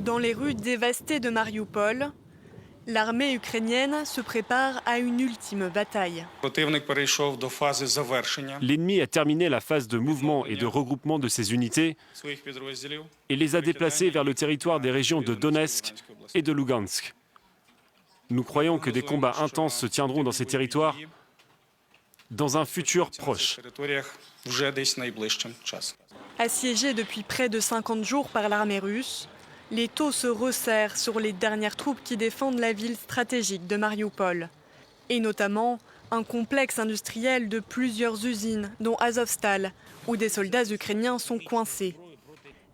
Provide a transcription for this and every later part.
Dans les rues dévastées de Mariupol, l'armée ukrainienne se prépare à une ultime bataille. L'ennemi a terminé la phase de mouvement et de regroupement de ses unités et les a déplacés vers le territoire des régions de Donetsk et de Lugansk. Nous croyons que des combats intenses se tiendront dans ces territoires dans un futur proche. Assiégés depuis près de 50 jours par l'armée russe, les taux se resserrent sur les dernières troupes qui défendent la ville stratégique de Mariupol. Et notamment un complexe industriel de plusieurs usines, dont Azovstal, où des soldats ukrainiens sont coincés.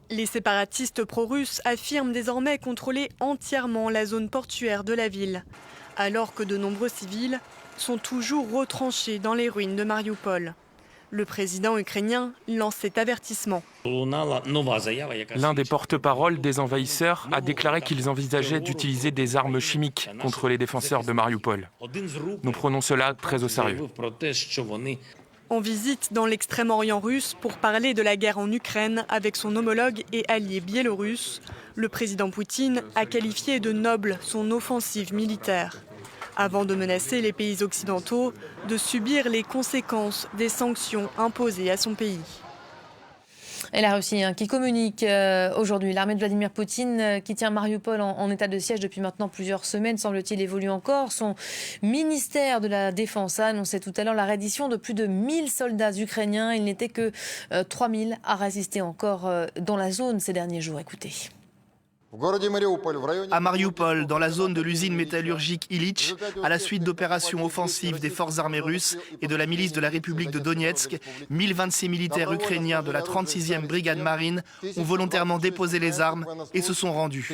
Les séparatistes pro-russes affirment désormais contrôler entièrement la zone portuaire de la ville, alors que de nombreux civils sont toujours retranchés dans les ruines de Mariupol. Le président ukrainien lance cet avertissement. L'un des porte-paroles des envahisseurs a déclaré qu'ils envisageaient d'utiliser des armes chimiques contre les défenseurs de Mariupol. Nous prenons cela très au sérieux. En visite dans l'extrême-orient russe pour parler de la guerre en Ukraine avec son homologue et allié biélorusse, le président Poutine a qualifié de noble son offensive militaire, avant de menacer les pays occidentaux de subir les conséquences des sanctions imposées à son pays. Et la Russie qui communique aujourd'hui. L'armée de Vladimir Poutine qui tient Mariupol en état de siège depuis maintenant plusieurs semaines, semble-t-il, évolue encore. Son ministère de la Défense a annoncé tout à l'heure la reddition de plus de 1000 soldats ukrainiens. Il n'était que 3000 à résister encore dans la zone ces derniers jours. Écoutez. À Mariupol, dans la zone de l'usine métallurgique Ilitch, à la suite d'opérations offensives des forces armées russes et de la milice de la République de Donetsk, 1026 militaires ukrainiens de la 36e brigade marine ont volontairement déposé les armes et se sont rendus.